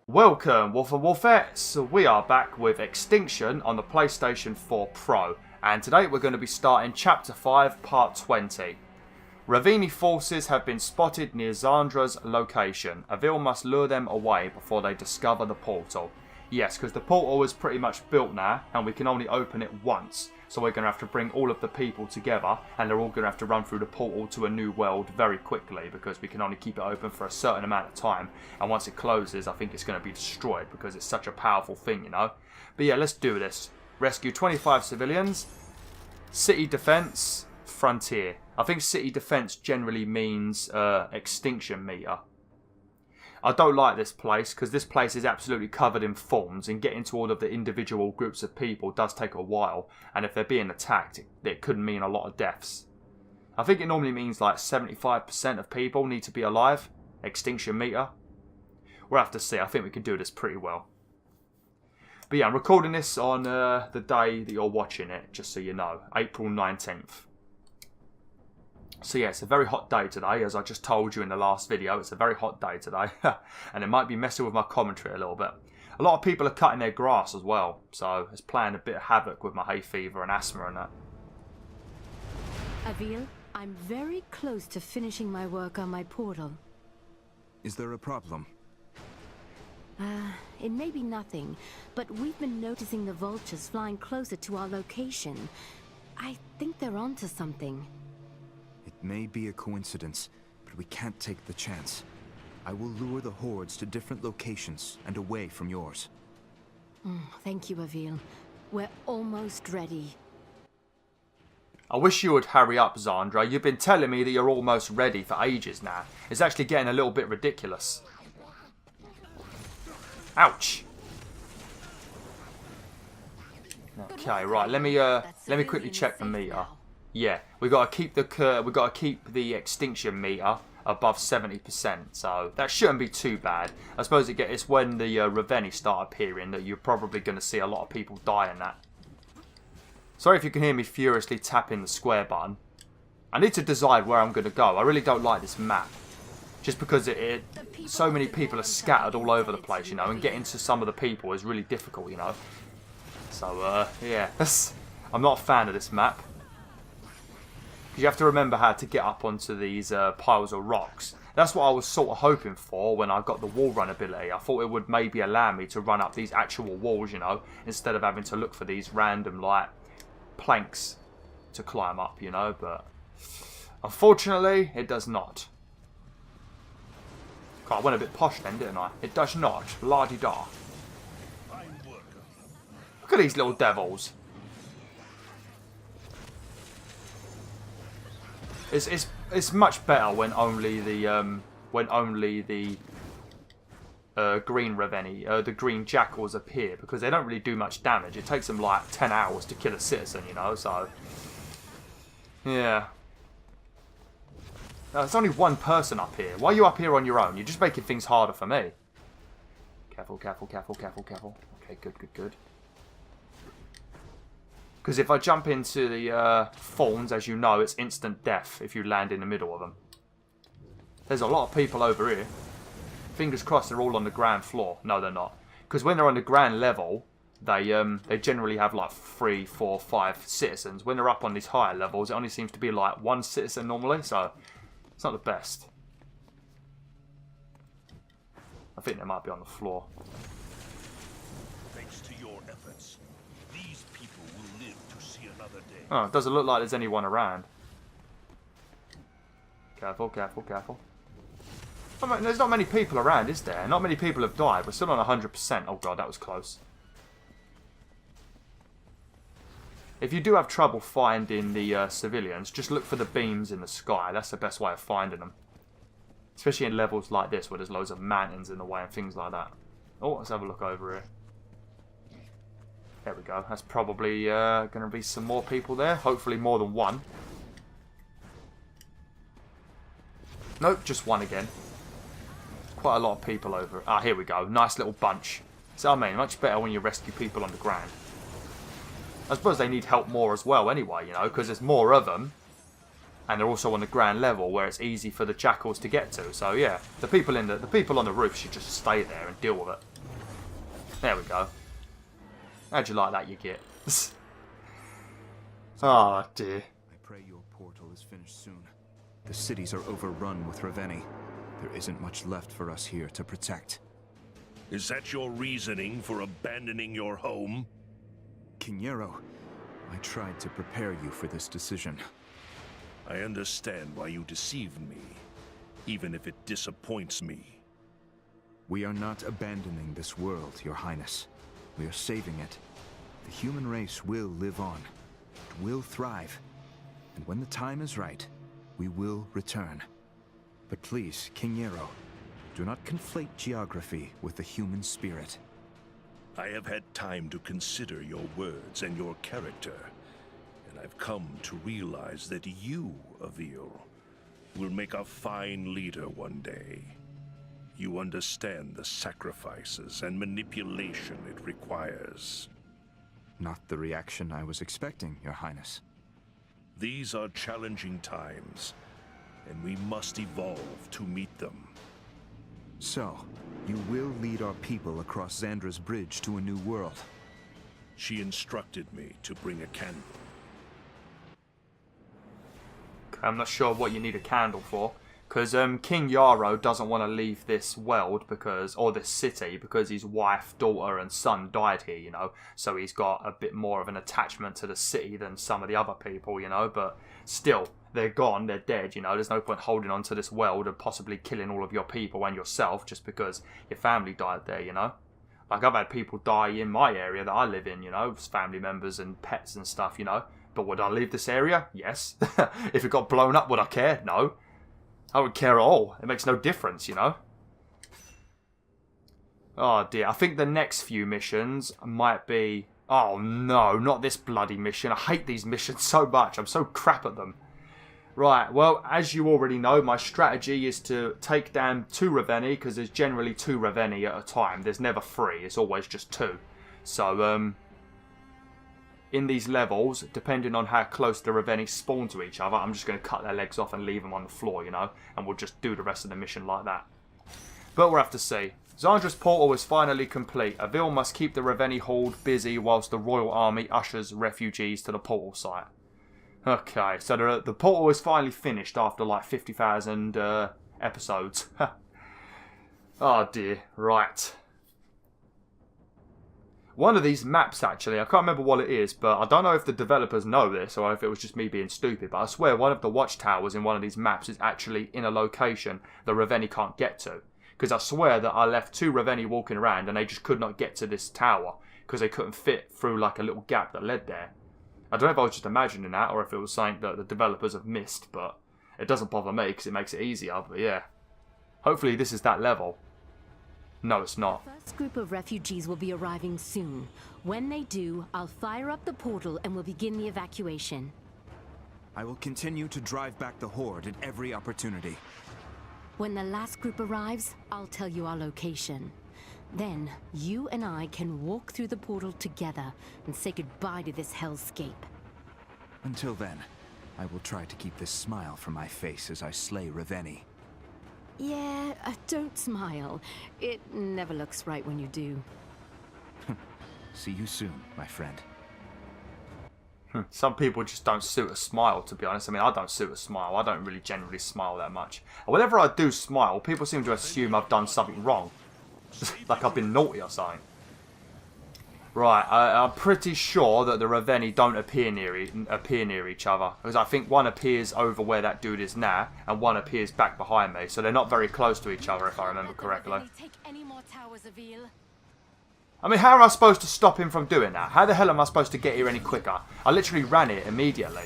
Welcome, Wolf and Wolfettes. We are back with Extinction on the PlayStation 4 Pro, and today we're going to be starting Chapter 5, Part 20. Raveni forces have been spotted near Xandra's location. Avil must lure them away before they discover the portal. Yes, because the portal is pretty much built now, and we can only open it once. So we're going to have to bring all of the people together, and they're all going to have to run through the portal to a new world very quickly, because we can only keep it open for a certain amount of time. And once it closes, I think it's going to be destroyed, because it's such a powerful thing, you know. But yeah, let's do this. Rescue 25 civilians. City defense. Frontier. I think city defense generally means extinction meter. I don't like this place because this place is absolutely covered in thorns, and getting to all of the individual groups of people does take a while, and if they're being attacked it could mean a lot of deaths. I think it normally means like 75% of people need to be alive. Extinction meter. We'll have to see. I think we can do this pretty well. But yeah, I'm recording this on the day that you're watching it, just so you know. April 19th. So yeah, it's a very hot day today, as I just told you in the last video. It's a very hot day today, and it might be messing with my commentary a little bit. A lot of people are cutting their grass as well, so it's playing a bit of havoc with my hay fever and asthma and that. Avil, I'm very close to finishing my work on my portal. Is there a problem? It may be nothing, but we've been noticing the vultures flying closer to our location. I think they're onto something. It may be a coincidence, but we can't take the chance. I will lure the hordes to different locations and away from yours. Thank you, Avil. We're almost ready. I wish you would hurry up, Xandra. You've been telling me that you're almost ready for ages now. It's actually getting a little bit ridiculous. Ouch. Okay, right. Let me quickly check the meter. Yeah, we got to keep the extinction meter above 70%, so that shouldn't be too bad. I suppose it's when the Raveni start appearing that you're probably going to see a lot of people die in that. Sorry if you can hear me furiously tapping the square button. I need to decide where I'm going to go. I really don't like this map, just because so many people are scattered all over the place, you know, and getting to some of the people is really difficult, you know. So yeah, I'm not a fan of this map. You have to remember how to get up onto these piles of rocks. That's what I was sort of hoping for when I got the wall run ability. I thought it would maybe allow me to run up these actual walls, you know, instead of having to look for these random, like, planks to climb up, you know, but unfortunately, it does not. God, I went a bit posh then, didn't I? It does not. La-di-da. Look at these little devils. It's much better when only the green Raveni, the green jackals appear, because they don't really do much damage. It takes them like 10 hours to kill a citizen, you know. So yeah, there's only one person up here. Why are you up here on your own? You're just making things harder for me. Careful, careful, careful, careful, careful. Okay, good, good, good. Because if I jump into the thorns, as you know, it's instant death if you land in the middle of them. There's a lot of people over here. Fingers crossed they're all on the ground floor. No, they're not. Because when they're on the ground level, they generally have like 3, 4, 5 citizens. When they're up on these higher levels, it only seems to be like 1 citizen normally. So it's not the best. I think they might be on the floor. Oh, it doesn't look like there's anyone around. Careful, careful, careful. I mean, there's not many people around, is there? Not many people have died. We're still on 100%. Oh god, that was close. If you do have trouble finding the civilians, just look for the beams in the sky. That's the best way of finding them. Especially in levels like this, where there's loads of mountains in the way and things like that. Oh, let's have a look over here. There we go. That's probably going to be some more people there. Hopefully more than one. Nope, just one again. Quite a lot of people over. Ah, here we go. Nice little bunch. So I mean, much better when you rescue people on the ground. I suppose they need help more as well anyway, you know, because there's more of them. and they're also on the ground level where it's easy for the jackals to get to. So yeah, the people on the roof should just stay there and deal with it. There we go. How'd you like that, you git? Oh, dear. I pray your portal is finished soon. The cities are overrun with Raveni. There isn't much left for us here to protect. Is that your reasoning for abandoning your home? King Yarrow, I tried to prepare you for this decision. I understand why you deceived me, even if it disappoints me. We are not abandoning this world, Your Highness. We are saving it. The human race will live on. It will thrive. And when the time is right, we will return. But please, King Yarrow, do not conflate geography with the human spirit. I have had time to consider your words and your character, and I've come to realize that you, Avil, will make a fine leader one day. You understand the sacrifices and manipulation it requires. Not the reaction I was expecting, Your Highness. These are challenging times, and we must evolve to meet them. So, you will lead our people across Xandra's bridge to a new world. She instructed me to bring a candle. I'm not sure what you need a candle for. Because King Yarrow doesn't want to leave this world because, or this city, because his wife, daughter and son died here, you know. So he's got a bit more of an attachment to the city than some of the other people, you know. But still, they're gone, they're dead, you know. There's no point holding on to this world and possibly killing all of your people and yourself just because your family died there, you know. Like, I've had people die in my area that I live in, you know. Family members and pets and stuff, you know. But would I leave this area? Yes. If it got blown up, would I care? No. I wouldn't care at all. It makes no difference, you know. Oh dear. I think the next few missions might be... Oh no, not this bloody mission. I hate these missions so much. I'm so crap at them. Right, well, as you already know, my strategy is to take down 2 Raveni, because there's generally 2 Raveni at a time. There's never 3. It's always just 2. So, in these levels, depending on how close the Raveni spawn to each other, I'm just going to cut their legs off and leave them on the floor, you know, and we'll just do the rest of the mission like that. But we'll have to see. Xandra's portal is finally complete. Avil must keep the Raveni horde busy whilst the royal army ushers refugees to the portal site. Okay, so the portal is finally finished after like 50,000 episodes. Oh dear, right. One of these maps, actually, I can't remember what it is, but I don't know if the developers know this or if it was just me being stupid, but I swear one of the watchtowers in one of these maps is actually in a location the Raveni can't get to. Because I swear that I left 2 Raveni walking around and they just could not get to this tower because they couldn't fit through like a little gap that led there. I don't know if I was just imagining that or if it was something that the developers have missed, but it doesn't bother me because it makes it easier, but yeah. Hopefully this is that level. No, it's not. The first group of refugees will be arriving soon. When they do, I'll fire up the portal and we'll begin the evacuation. I will continue to drive back the horde at every opportunity. When the last group arrives, I'll tell you our location. Then, you and I can walk through the portal together and say goodbye to this hellscape. Until then, I will try to keep this smile from my face as I slay Raveni. Yeah, don't smile. It never looks right when you do. See you soon, my friend. Some people just don't suit a smile, to be honest. I mean, I don't suit a smile. I don't really generally smile that much. And whenever I do smile, people seem to assume I've done something wrong. Like I've been naughty or something. Right, I'm pretty sure that the Raveni don't appear near each other. Because I think one appears over where that dude is now, and one appears back behind me. So they're not very close to each other, if I remember correctly. I mean, how am I supposed to stop him from doing that? How the hell am I supposed to get here any quicker? I literally ran it immediately.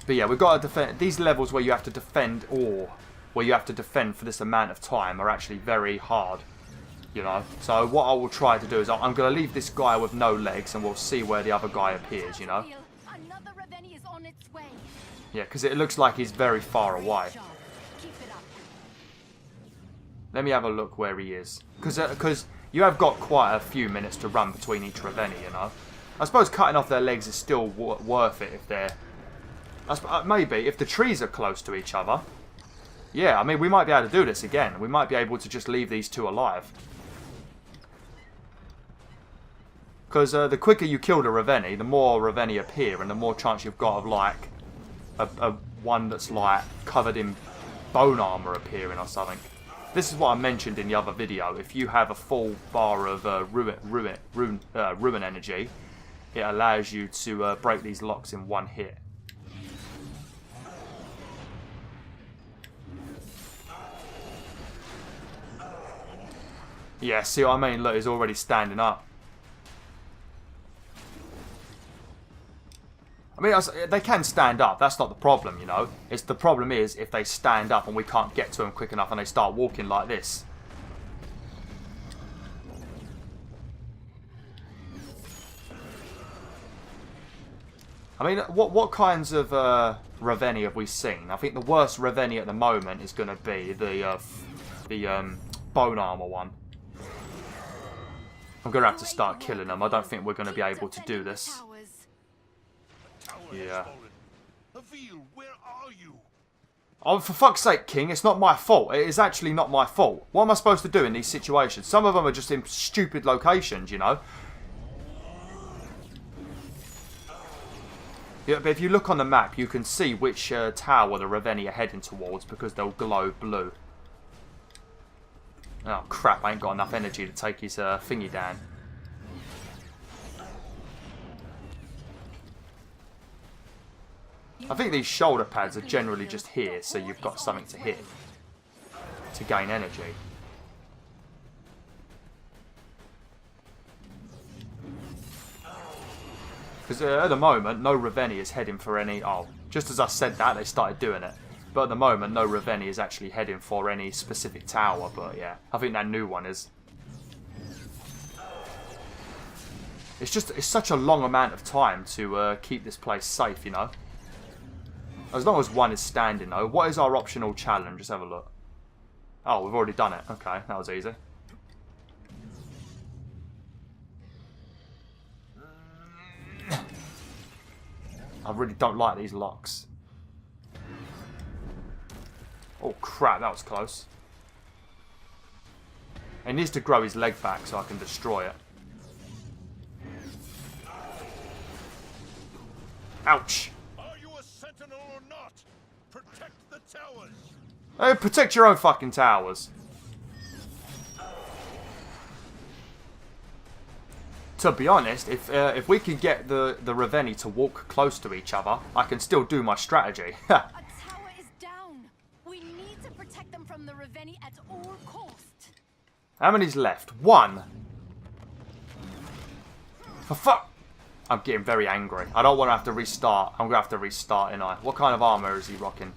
But yeah, we've got to defend. These levels where you have to defend, or where you have to defend for this amount of time, are actually very hard. You know, so what I will try to do is I'm going to leave this guy with no legs and we'll see where the other guy appears, you know. Yeah, because it looks like he's very far away. Let me have a look where he is. Because you have got quite a few minutes to run between each Raveni, you know. I suppose cutting off their legs is still worth it if they're... maybe, if the trees are close to each other. Yeah, I mean, we might be able to do this again. We might be able to just leave these two alive. Because the quicker you kill the Reveni, the more Reveni appear, and the more chance you've got of, like, a one that's, like, covered in bone armor appearing or something. This is what I mentioned in the other video. If you have a full bar of ruin energy, it allows you to break these locks in one hit. Yeah, see what I mean? Look, he's already standing up. I mean, they can stand up. That's not the problem, you know. The problem is if they stand up and we can't get to them quick enough and they start walking like this. I mean, what kinds of Reveni have we seen? I think the worst Reveni at the moment is going to be the bone armor one. I'm going to have to start killing them. I don't think we're going to be able to do this. Yeah. Avil, where are you? Oh, for fuck's sake, King, it's not my fault. It is actually not my fault. What am I supposed to do in these situations? Some of them are just in stupid locations, you know. Yeah, but if you look on the map, you can see which tower the Reveni are heading towards because they'll glow blue. Oh, crap, I ain't got enough energy to take his thingy down. I think these shoulder pads are generally just here, so you've got something to hit to gain energy. Because at the moment, no Reveni is heading for any... Oh, just as I said that, they started doing it. But at the moment, no Reveni is actually heading for any specific tower, but yeah, I think that new one is. It's such a long amount of time to keep this place safe, you know. As long as one is standing, though. What is our optional challenge? Let's have a look. Oh, we've already done it. Okay, that was easy. I really don't like these locks. Oh, crap, that was close. He needs to grow his leg back so I can destroy it. Ouch. Or not. Protect the towers. Hey, protect your own fucking towers. To be honest, if we can get the Reveni to walk close to each other, I can still do my strategy. A tower is down. We need to protect them from the Reveni at all costs. How many's left? One. For fuck. I'm getting very angry. I don't want to have to restart. I'm going to have to restart, ain't I? What kind of armor is he rocking?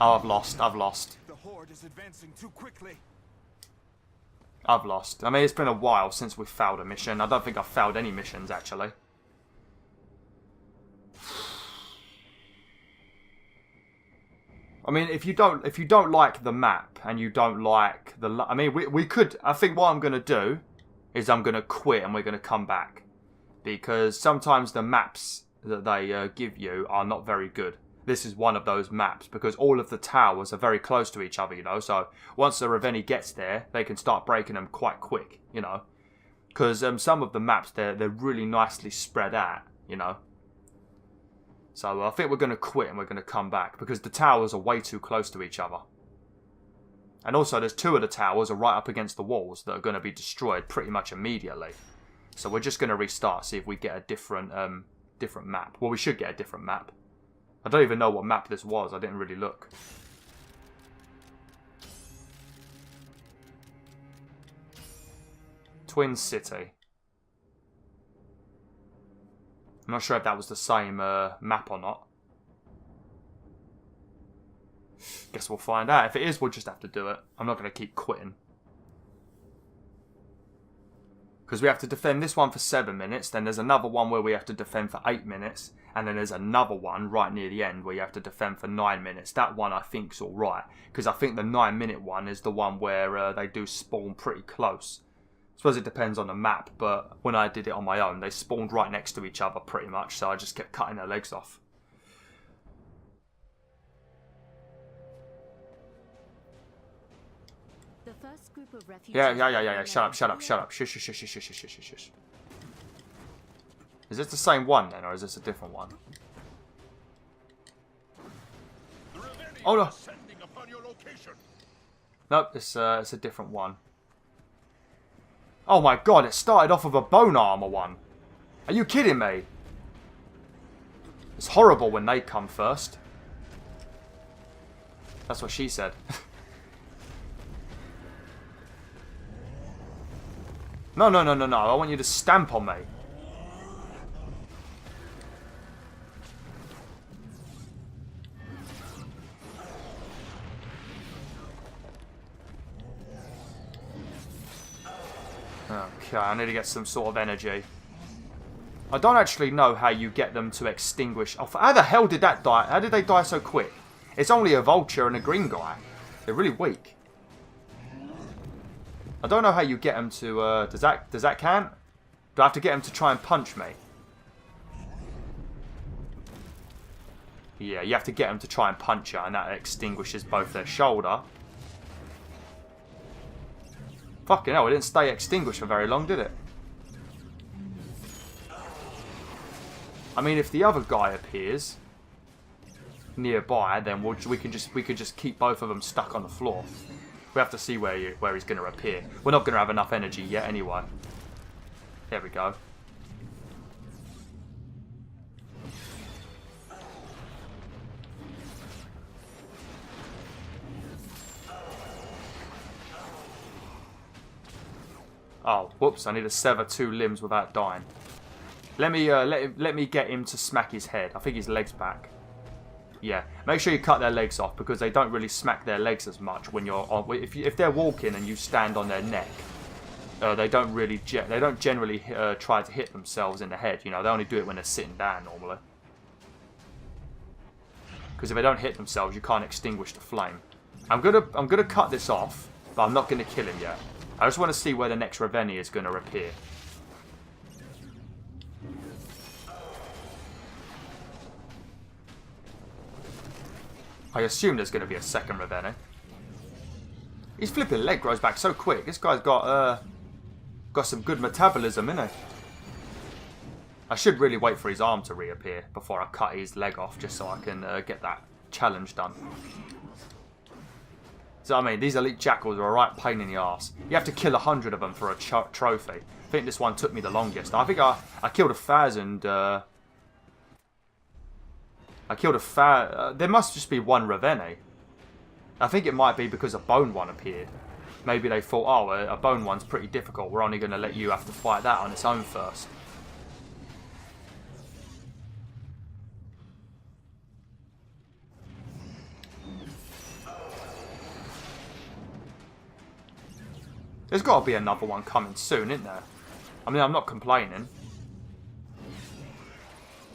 Oh, I've lost. I've lost. The horde is advancing too quickly. I've lost. I mean, it's been a while since we failed a mission. I don't think I've failed any missions, actually. I mean, if you don't like the map and you don't like the... I mean, we could... I think what I'm going to do is I'm going to quit and we're going to come back. Because sometimes the maps that they give you are not very good. This is one of those maps because all of the towers are very close to each other, you know. So once the Reveni gets there, they can start breaking them quite quick, you know. Because some of the maps, they're really nicely spread out, you know. So I think we're going to quit and we're going to come back because the towers are way too close to each other. And also there's two of the towers are right up against the walls that are going to be destroyed pretty much immediately. So we're just going to restart, see if we get a different map. Well, we should get a different map. I don't even know what map this was. I didn't really look. Twin City. I'm not sure if that was the same map or not. Guess we'll find out. If it is, we'll just have to do it. I'm not going to keep quitting. Because we have to defend this one for 7 minutes. Then there's another one where we have to defend for 8 minutes. And then there's another one right near the end where you have to defend for 9 minutes. That one I think's alright. Because I think the 9-minute one is the one where they do spawn pretty close. I suppose it depends on the map. But when I did it on my own, they spawned right next to each other pretty much. So I just kept cutting their legs off. The first group of refugees. Yeah. Shut up. Shush. Is this the same one then, or is this a different one? Oh no. Nope, it's a different one. Oh my god, it started off with a bone armor one. Are you kidding me? It's horrible when they come first. That's what she said. No. I want you to stamp on me. Okay, I need to get some sort of energy. I don't actually know how you get them to extinguish. Oh, how the hell did that die? How did they die so quick? It's only a vulture and a green guy. They're really weak. I don't know how you get them to. Does that count? Do I have to get them to try and punch me? Yeah, you have to get them to try and punch her, and that extinguishes both their shoulder. Fucking hell, it didn't stay extinguished for very long, did it? I mean, if the other guy appears nearby, then we could just keep both of them stuck on the floor. We have to see where he's going to appear. We're not going to have enough energy yet, anyway. There we go. Oh, whoops! I need to sever 2 limbs without dying. Let me get him to smack his head. I think his leg's back. Yeah, make sure you cut their legs off because they don't really smack their legs as much when you're on. If they're walking and you stand on their neck, they don't generally try to hit themselves in the head. You know, they only do it when they're sitting down normally. Because if they don't hit themselves, you can't extinguish the flame. I'm gonna cut this off, but I'm not gonna kill him yet. I just want to see where the next Reveni is going to appear. I assume there's going to be a second Reveni. His flipping leg grows back so quick. This guy's got some good metabolism, innit? I should really wait for his arm to reappear before I cut his leg off, just so I can get that challenge done. So, I mean, these elite jackals are a right pain in the arse. You have to kill 100 of them for a trophy. I think this one took me the longest. I think I killed 1,000. I killed 1,000. There must just be one Reveni. I think it might be because a bone one appeared. Maybe they thought, oh, a bone one's pretty difficult. We're only going to let you have to fight that on its own first. There's got to be another one coming soon, isn't there? I mean, I'm not complaining.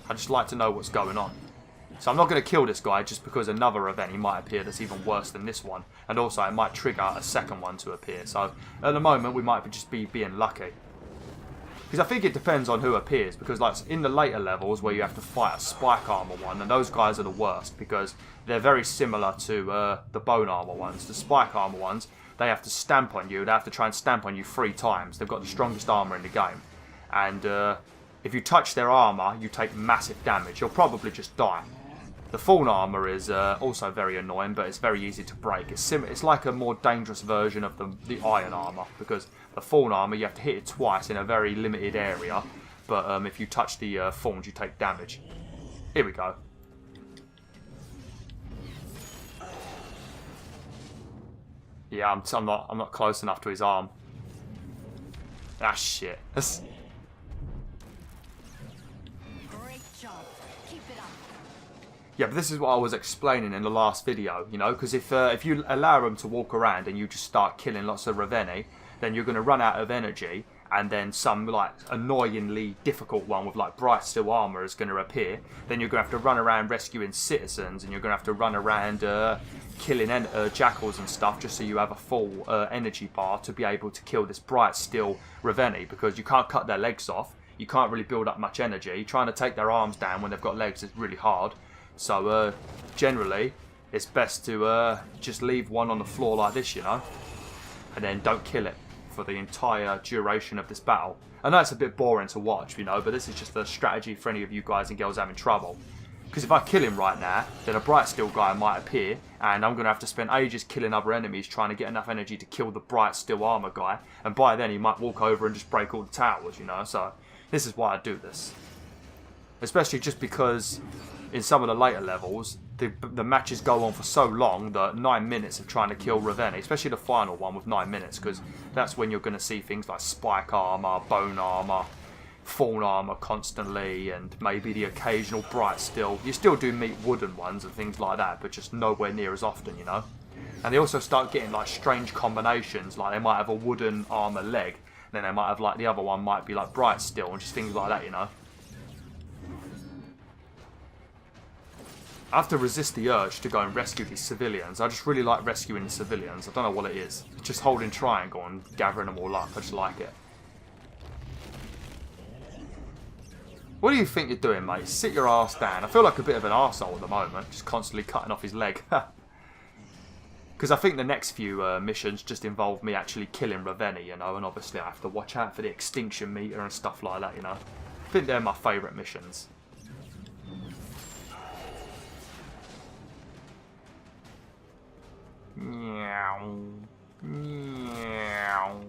I just like to know what's going on. So I'm not going to kill this guy just because another event might appear that's even worse than this one. And also, it might trigger a second one to appear. So, at the moment, we might just be being lucky. Because I think it depends on who appears. Because, like, in the later levels where you have to fight a spike armor one, and those guys are the worst. Because they're very similar to the bone armor ones. The spike armor ones, they have to stamp on you. They have to try and stamp on you 3 times. They've got the strongest armor in the game. And if you touch their armor, you take massive damage. You'll probably just die. The full armor is also very annoying, but it's very easy to break. It's like a more dangerous version of the iron armor, because the full armor, you have to hit it twice in a very limited area. But if you touch the forms, you take damage. Here we go. Yeah, I'm not close enough to his arm. Ah, shit. Great job. Keep it up. Yeah, but this is what I was explaining in the last video, you know, because if you allow them to walk around and you just start killing lots of Reveni, then you're going to run out of energy, and then some, like, annoyingly difficult one with, like, bright steel armor is going to appear. Then you're going to have to run around rescuing citizens, and you're going to have to run around killing jackals and stuff just so you have a full energy bar to be able to kill this bright steel Reveni, because you can't cut their legs off. You can't really build up much energy. Trying to take their arms down when they've got legs is really hard. So, generally, it's best to just leave one on the floor like this, you know. and then don't kill it for the entire duration of this battle. I know it's a bit boring to watch, you know, but this is just a strategy for any of you guys and girls having trouble. Because if I kill him right now, then a Bright Steel guy might appear, and I'm going to have to spend ages killing other enemies trying to get enough energy to kill the Bright Steel armor guy, and by then he might walk over and just break all the towers, you know, so this is why I do this. Especially just because in some of the later levels, the matches go on for so long that 9 minutes of trying to kill Ravenni, especially the final one with 9 minutes, because that's when you're going to see things like spike armor, bone armor, fawn armor constantly, and maybe the occasional Bright Steel. You still do meet wooden ones and things like that, but just nowhere near as often, you know. And they also start getting like strange combinations, like they might have a wooden armor leg, and then they might have like the other one might be like Bright Steel, and just things like that, you know. I have to resist the urge to go and rescue these civilians. I just really like rescuing the civilians. I don't know what it is. Just holding triangle and gathering them all up. I just like it. What do you think you're doing, mate? Sit your ass down. I feel like a bit of an arsehole at the moment. Just constantly cutting off his leg. Because I think the next few missions just involve me actually killing Ravenni, you know. And obviously I have to watch out for the extinction meter and stuff like that, you know. I think they're my favourite missions. Meow. Meow.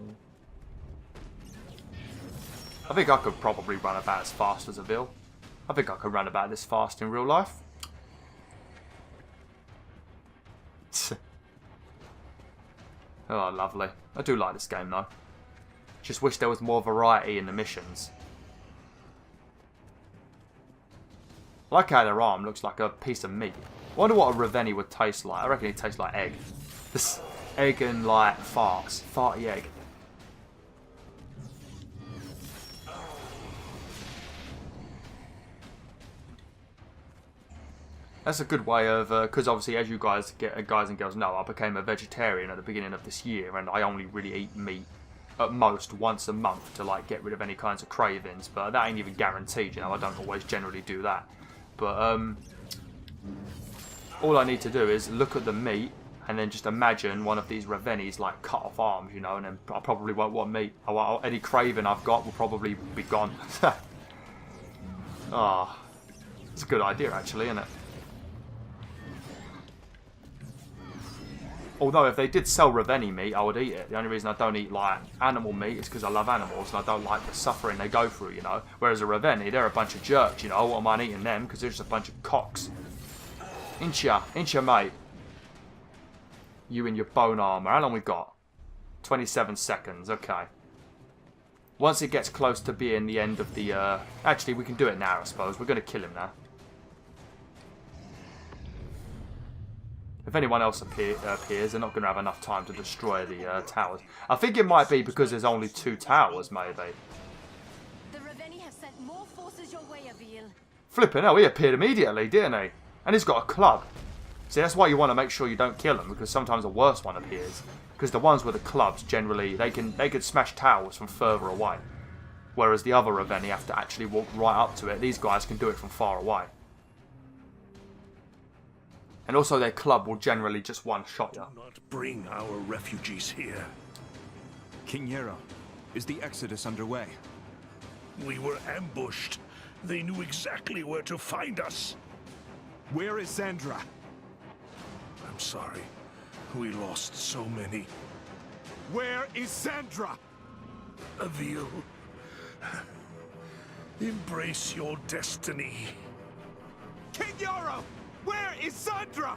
I think I could probably run about as fast as Avil. I think I could run about this fast in real life. Oh, lovely. I do like this game though. Just wish there was more variety in the missions. I like how their arm looks like a piece of meat. I wonder what a Ravenni would taste like. I reckon it tastes like egg. This egg and like farts. Farty egg. That's a good way of, because obviously as you guys and girls know, I became a vegetarian at the beginning of this year, and I only really eat meat at most once a month to like get rid of any kinds of cravings, but that ain't even guaranteed, you know. I don't always generally do that. But all I need to do is look at the meat and then just imagine one of these Ravennis like cut off arms, you know, and then I probably won't want meat. Any craving I've got will probably be gone. Ah, it's a good idea actually, isn't it? Although if they did sell Ravenni meat, I would eat it. The only reason I don't eat like animal meat is because I love animals and I don't like the suffering they go through, you know. Whereas a Ravenni, they're a bunch of jerks, you know. What am I eating them? Because they're just a bunch of cocks. Inch ya, mate. You and your bone armor. How long we got? 27 seconds. Okay. Once it gets close to being the end of the... Actually, we can do it now, I suppose. We're going to kill him now. If anyone else appears, they're not going to have enough time to destroy the towers. I think it might be because there's only 2 towers, maybe. The Ravenni have sent more forces your way, Avil. Flipping hell, he appeared immediately, didn't he? And he's got a club. See, that's why you want to make sure you don't kill him, because sometimes a worse one appears. Because the ones with the clubs, generally, they can smash towers from further away. Whereas the other Ravenni have to actually walk right up to it. These guys can do it from far away. And also their club will generally just one-shot you. Do not bring our refugees here. King Yarrow, is the Exodus underway? We were ambushed. They knew exactly where to find us. Where is Zandra? I'm sorry. We lost so many. Where is Zandra? Avil. Embrace your destiny. King Yarrow! Where is Zandra?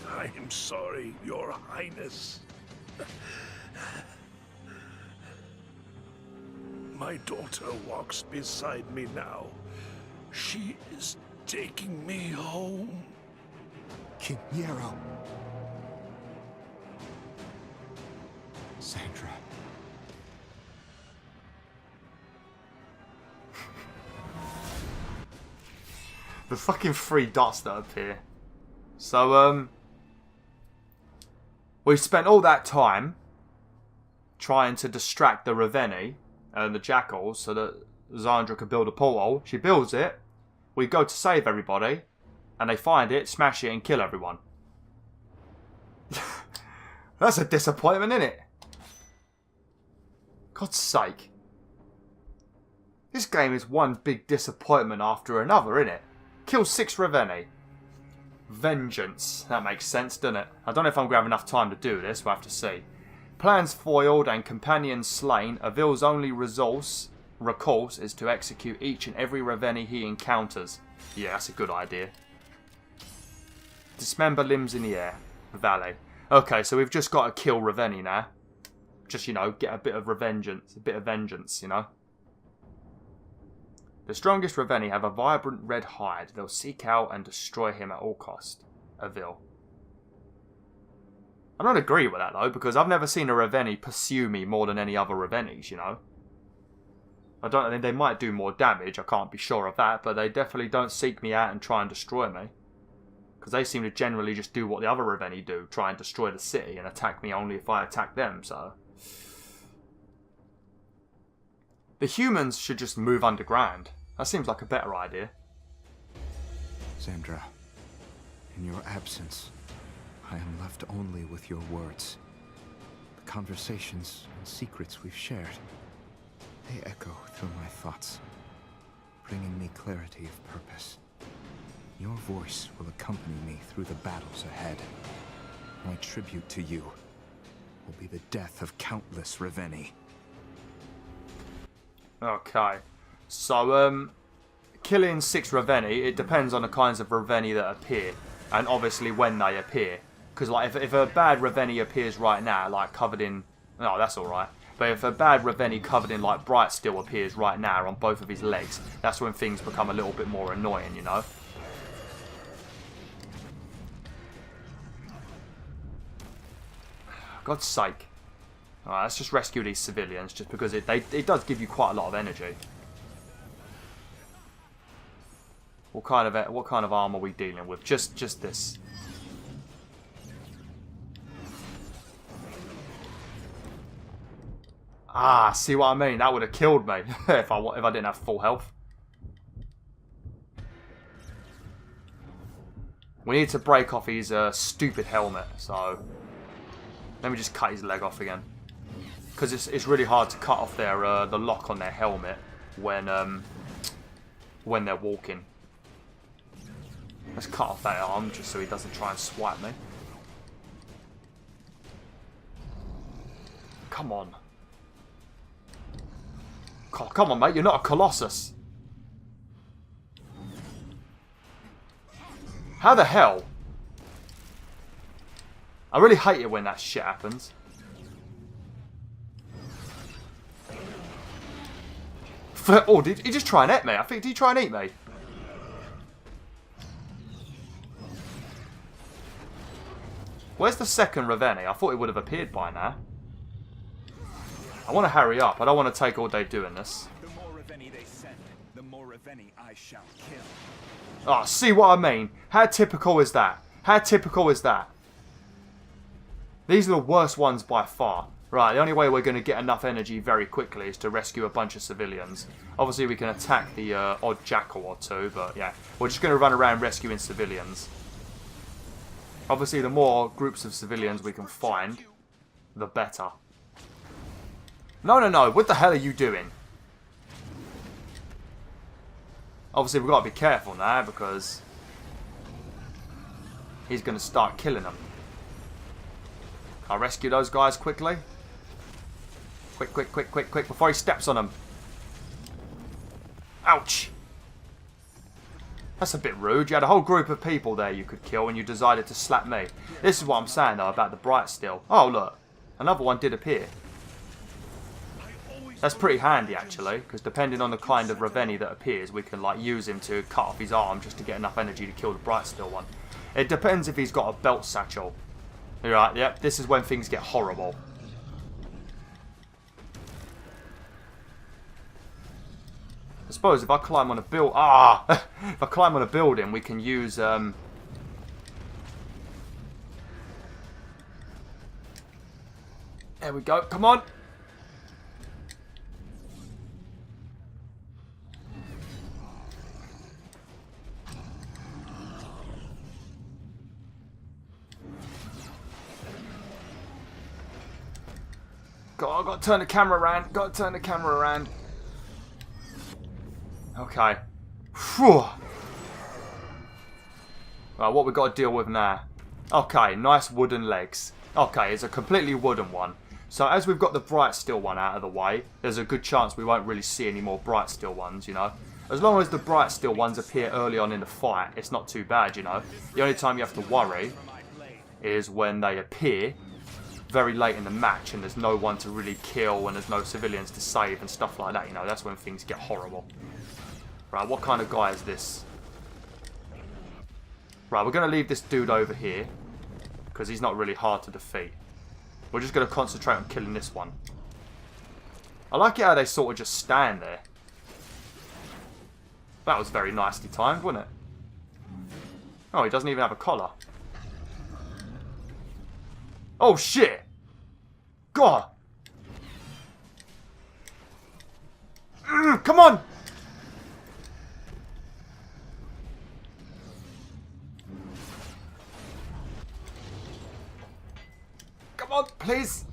I am sorry, Your Highness. My daughter walks beside me now. She is taking me home. King Yarrow. Zandra. The fucking 3 dots that appear. So, we spent all that time trying to distract the Ravenni and the Jackals so that Zandra could build a portal. She builds it. We go to save everybody. And they find it, smash it, and kill everyone. That's a disappointment, isn't it? God's sake. This game is one big disappointment after another, isn't it? Kill 6 Ravenni. Vengeance. That makes sense, doesn't it? I don't know if I'm going to have enough time to do this. We'll have to see. Plans foiled and companions slain. Avil's only recourse is to execute each and every Ravenni he encounters. Yeah, that's a good idea. Dismember limbs in the air. Valley. Okay, so we've just got to kill Ravenni now. Just, you know, get a bit of vengeance, you know. The strongest Ravenni have a vibrant red hide. They'll seek out and destroy him at all cost. Avil. I don't agree with that, though, because I've never seen a Ravenni pursue me more than any other Ravennis, you know. I think they might do more damage, I can't be sure of that, but they definitely don't seek me out and try and destroy me. Because they seem to generally just do what the other Ravenni do, try and destroy the city and attack me only if I attack them, so... The humans should just move underground. That seems like a better idea. Zandra, in your absence, I am left only with your words. The conversations and secrets we've shared, they echo through my thoughts, bringing me clarity of purpose. Your voice will accompany me through the battles ahead. My tribute to you will be the death of countless Ravenni. Okay. So, killing 6 Ravenni, it depends on the kinds of Ravenni that appear. And obviously when they appear. Because, like, if a bad Ravenni appears right now, like, covered in... Oh, that's alright. But if a bad Ravenni covered in, like, bright steel appears right now on both of his legs, that's when things become a little bit more annoying, you know? God's sake. Alright, let's just rescue these civilians, just because it does give you quite a lot of energy. What kind of armor are we dealing with? Just this. Ah, see what I mean? That would have killed me if I didn't have full health. We need to break off his stupid helmet, so let me just cut his leg off again. Because it's really hard to cut off their the lock on their helmet when they're walking. Let's cut off that arm just so he doesn't try and swipe me. Come on. Come on, mate. You're not a Colossus. How the hell? I really hate it when that shit happens. Oh, did he just try and eat me? I think, did he try and eat me? Where's the second Ravenni? I thought it would have appeared by now. I want to hurry up. I don't want to take all day doing this. The more Ravenni they send, the more Ravenni I shall kill. Oh, see what I mean? How typical is that? How typical is that? These are the worst ones by far. Right, the only way we're going to get enough energy very quickly is to rescue a bunch of civilians. Obviously, we can attack the odd jackal or two, but yeah. We're just going to run around rescuing civilians. Obviously, the more groups of civilians we can find, the better. No, no, no. What the hell are you doing? Obviously, we've got to be careful now because he's going to start killing them. I'll rescue those guys quickly. Quick, quick, quick, quick, quick, before he steps on them. Ouch. That's a bit rude. You had a whole group of people there you could kill and you decided to slap me. This is what I'm saying, though, about the bright steel. Oh, look. Another one did appear. That's pretty handy, actually, because depending on the kind of Ravenni that appears, we can, like, use him to cut off his arm just to get enough energy to kill the bright steel one. It depends if he's got a belt satchel. Right, yep, this is when things get horrible. I suppose if I climb on a build... Ah! If I climb on a building, we can use... There we go. Come on! Got to turn the camera around. Got to turn the camera around. Okay. Whew. Right, what we got to deal with now? Okay, nice wooden legs. Okay, it's a completely wooden one. So as we've got the bright steel one out of the way, there's a good chance we won't really see any more bright steel ones, you know. As long as the bright steel ones appear early on in the fight, it's not too bad, you know. The only time you have to worry is when they appear very late in the match and there's no one to really kill and there's no civilians to save and stuff like that, you know. That's when things get horrible. Right, what kind of guy is this? Right, we're going to leave this dude over here because he's not really hard to defeat. We're just going to concentrate on killing this one. I like it how they sort of just stand there. That was very nicely timed, wasn't it? Oh, he doesn't even have a collar. Oh, shit! God! Come on! Come on, please!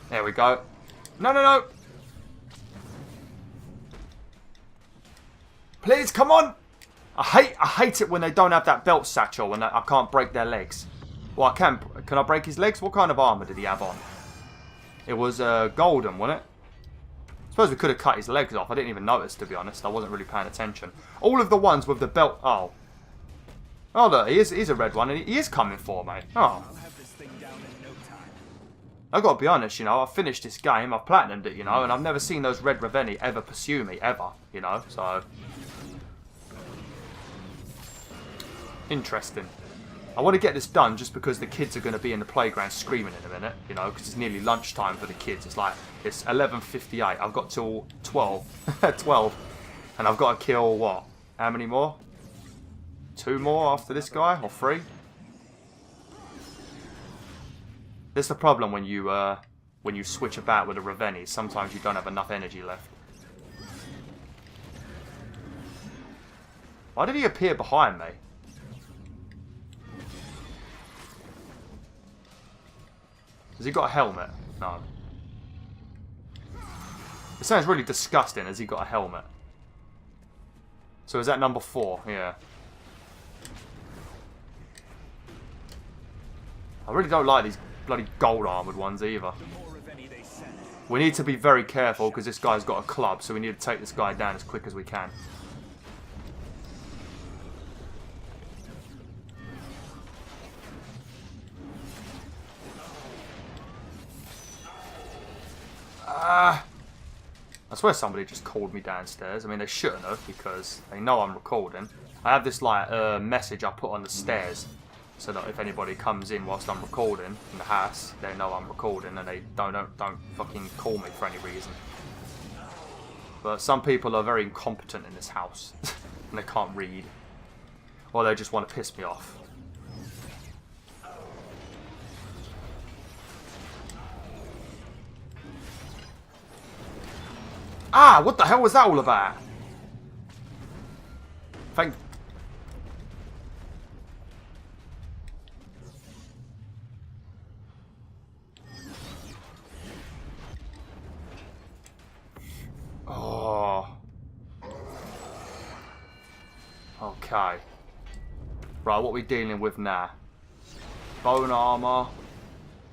There we go. No, no, no! Please, come on! I hate it when they don't have that belt satchel and I can't break their legs. Well, I can. Can I break his legs? What kind of armor did he have on? It was golden, wasn't it? I suppose we could have cut his legs off. I didn't even notice, to be honest. I wasn't really paying attention. All of the ones with the belt... Oh. Oh, look. He's a red one. And he is coming for me. Oh. I've got to be honest, you know. I've finished this game. I've platinumed it, you know. And I've never seen those red Reveni ever pursue me. Ever. You know. So... interesting. I want to get this done just because the kids are going to be in the playground screaming in a minute, you know, because it's nearly lunchtime for the kids. It's like, it's 11:58. I've got till 12. 12. And I've got to kill, what? How many more? 2 more after this guy? Or 3? This is the problem when you switch about with a Reveni. Sometimes you don't have enough energy left. Why did he appear behind me? Has he got a helmet? No. It sounds really disgusting. Has he got a helmet? So is that number 4? Yeah. I really don't like these bloody gold armoured ones either. We need to be very careful because this guy's got a club, so we need to take this guy down as quick as we can. I swear somebody just called me downstairs. I mean, they shouldn't have because they know I'm recording. I have this like message I put on the stairs so that if anybody comes in whilst I'm recording in the house, they know I'm recording and they don't fucking call me for any reason. But some people are very incompetent in this house and they can't read, or they just want to piss me off. Ah, what the hell was that all about? Thank... Oh. Okay. Right, what are we dealing with now? Bone armor,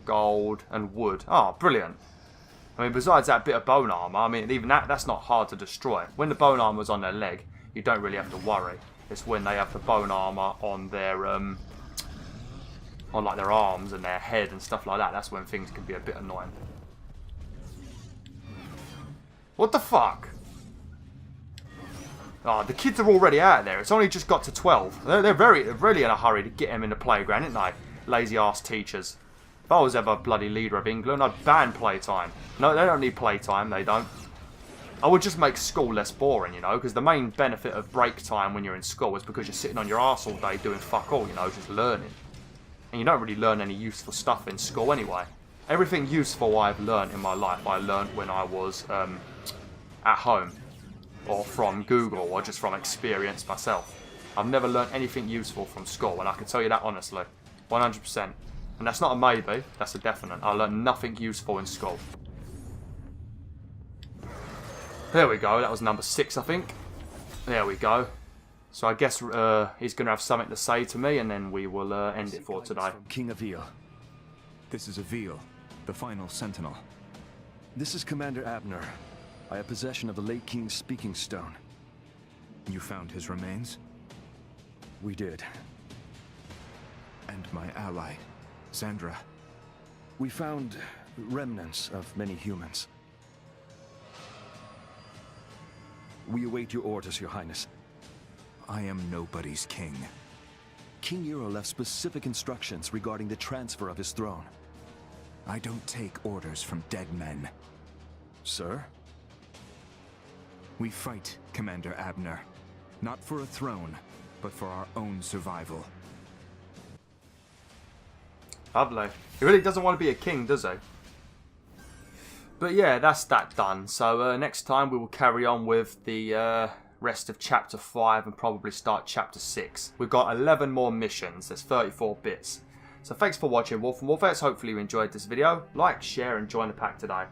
gold, and wood. Oh, brilliant. I mean, besides that bit of bone armor, I mean, even that's not hard to destroy. When the bone armor's on their leg, you don't really have to worry. It's when they have the bone armor on their, on like their arms and their head and stuff like that. That's when things can be a bit annoying. What the fuck? Oh, the kids are already out there. It's only just got to 12. They're really in a hurry to get them in the playground, aren't they? Lazy ass teachers. If I was ever bloody leader of England, I'd ban playtime. No, they don't need playtime, they don't. I would just make school less boring, you know, because the main benefit of break time when you're in school is because you're sitting on your arse all day doing fuck all, you know, just learning. And you don't really learn any useful stuff in school anyway. Everything useful I've learned in my life, I learned when I was at home. or from Google, or just from experience myself. I've never learned anything useful from school, and I can tell you that honestly. 100%. And that's not a maybe, that's a definite. I learned nothing useful in school. There we go, that was number 6, I think. There we go. So I guess he's going to have something to say to me, and then we will end it for today. King Avil. This is Avil, the final sentinel. This is Commander Abner. I have possession of the late King's speaking stone. You found his remains? We did. And my ally, Sandra. We found remnants of many humans. We await your orders, Your Highness. I am nobody's king. King Uro left specific instructions regarding the transfer of his throne. I don't take orders from dead men. Sir? We fight, Commander Abner. Not for a throne, but for our own survival. Lovely. He really doesn't want to be a king, does he? But yeah, that's that done. So next time we will carry on with the rest of Chapter 5 and probably start Chapter 6. We've got 11 more missions. There's 34 bits. So thanks for watching, Wolf and Wolfettes. Hopefully you enjoyed this video. Like, share and join the pack today.